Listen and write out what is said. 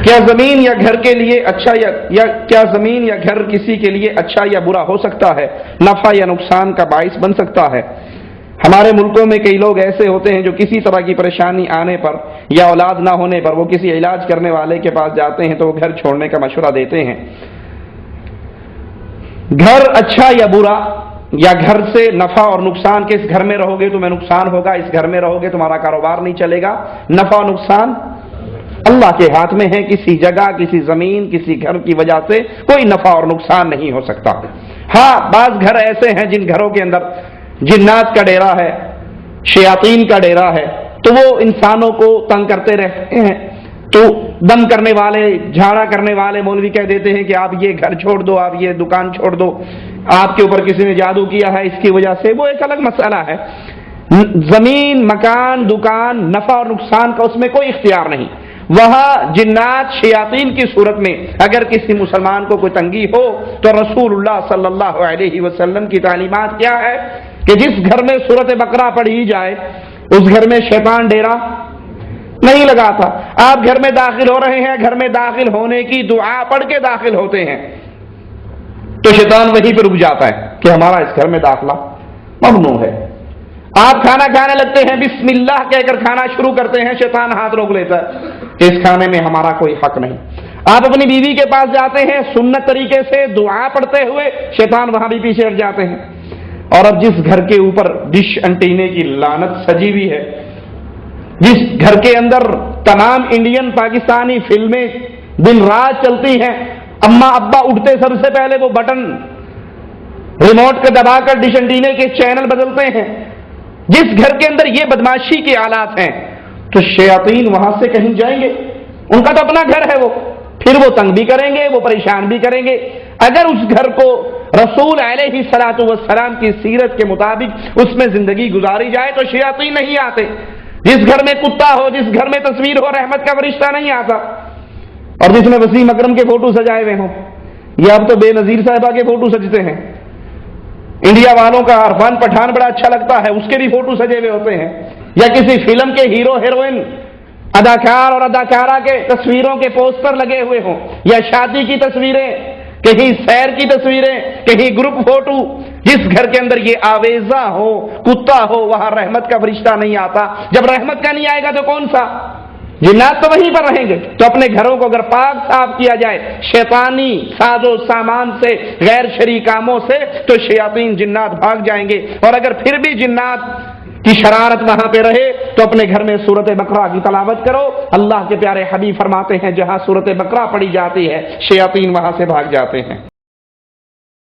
کیا زمین یا گھر کے لیے اچھا یا کیا زمین یا گھر کسی کے لیے اچھا یا برا ہو سکتا ہے، نفع یا نقصان کا باعث بن سکتا ہے؟ ہمارے ملکوں میں کئی لوگ ایسے ہوتے ہیں جو کسی طرح کی پریشانی آنے پر یا اولاد نہ ہونے پر وہ کسی علاج کرنے والے کے پاس جاتے ہیں تو وہ گھر چھوڑنے کا مشورہ دیتے ہیں۔ گھر اچھا یا برا، یا گھر سے نفع اور نقصان، کہ اس گھر میں رہو گے تمہیں نقصان ہوگا، اس گھر میں رہو گے تمہارا کاروبار نہیں چلے گا، نفع و نقصان اللہ کے ہاتھ میں ہے۔ کسی جگہ، کسی زمین، کسی گھر کی وجہ سے کوئی نفع اور نقصان نہیں ہو سکتا۔ ہاں، بعض گھر ایسے ہیں جن گھروں کے اندر جنات کا ڈیرا ہے، شیاطین کا ڈیرا ہے، تو وہ انسانوں کو تنگ کرتے رہتے ہیں، تو دم کرنے والے، جھاڑا کرنے والے مولوی کہہ دیتے ہیں کہ آپ یہ گھر چھوڑ دو، آپ یہ دکان چھوڑ دو، آپ کے اوپر کسی نے جادو کیا ہے اس کی وجہ سے، وہ ایک الگ مسئلہ ہے۔ زمین، مکان، دکان، نفع اور نقصان کا اس میں کوئی اختیار نہیں۔ وہاں جنات، شیاطین کی صورت میں اگر کسی مسلمان کو کوئی تنگی ہو تو رسول اللہ صلی اللہ علیہ وسلم کی تعلیمات کیا ہے کہ جس گھر میں سورۃ بقرہ پڑھی جائے اس گھر میں شیطان ڈیرا نہیں لگاتا۔ آپ گھر میں داخل ہو رہے ہیں، گھر میں داخل ہونے کی دعا پڑھ کے داخل ہوتے ہیں تو شیطان وہیں پہ رک جاتا ہے کہ ہمارا اس گھر میں داخلہ ممنوع ہے۔ آپ کھانا کھانے لگتے ہیں، بسم اللہ کہہ کر کھانا شروع کرتے ہیں، شیطان ہاتھ روک لیتا ہے کہ اس کھانے میں ہمارا کوئی حق نہیں۔ آپ اپنی بیوی کے پاس جاتے ہیں سنت طریقے سے دعا پڑھتے ہوئے، شیطان وہاں بھی پیچھے ہٹ جاتے ہیں۔ اور اب جس گھر کے اوپر ڈش انٹینے کی لعنت سجی ہوئی ہے، جس گھر کے اندر تمام انڈین پاکستانی فلمیں دن رات چلتی ہیں، اماں ابا اٹھتے سب سے پہلے وہ بٹن ریموٹ کا دبا کر ڈش انٹینے کے چینل بدلتے ہیں، جس گھر کے اندر یہ بدماشی کے آلات ہیں تو شیاطین وہاں سے کہیں جائیں گے، ان کا تو اپنا گھر ہے، وہ پھر وہ تنگ بھی کریں گے، وہ پریشان بھی کریں گے۔ اگر اس گھر کو رسول علیہ الصلوۃ والسلام کی سیرت کے مطابق اس میں زندگی گزاری جائے تو شیاطین نہیں آتے۔ جس گھر میں کتا ہو، جس گھر میں تصویر ہو، رحمت کا فرشتہ نہیں آتا۔ اور جس میں وسیم اکرم کے فوٹو سجائے ہوئے ہوں، یا اب تو بے نظیر صاحبہ کے فوٹو سجتے ہیں، انڈیا والوں کا عرفان پٹھان بڑا اچھا لگتا ہے، اس کے بھی فوٹو سجے ہوئے ہوتے ہیں، یا کسی فلم کے ہیرو ہیروئن، اداکار اور اداکارہ کے تصویروں کے پوسٹر لگے ہوئے ہوں، یا شادی کی تصویریں، کہیں سیر کی تصویریں، کہیں گروپ فوٹو۔ جس گھر کے اندر یہ آویزہ ہو، کتا ہو، وہاں رحمت کا فرشتہ نہیں آتا۔ جب رحمت کا نہیں آئے گا تو کون سا؟ جنات تو وہیں پر رہیں گے۔ تو اپنے گھروں کو اگر پاک صاف کیا جائے شیطانی ساز و سامان سے، غیر شرعی کاموں سے، تو شیاطین جنات بھاگ جائیں گے۔ اور اگر پھر بھی جنات کی شرارت وہاں پہ رہے تو اپنے گھر میں سورۃ بقرہ کی تلاوت کرو۔ اللہ کے پیارے حبیب فرماتے ہیں جہاں سورۃ بقرہ پڑھی جاتی ہے شیاطین وہاں سے بھاگ جاتے ہیں۔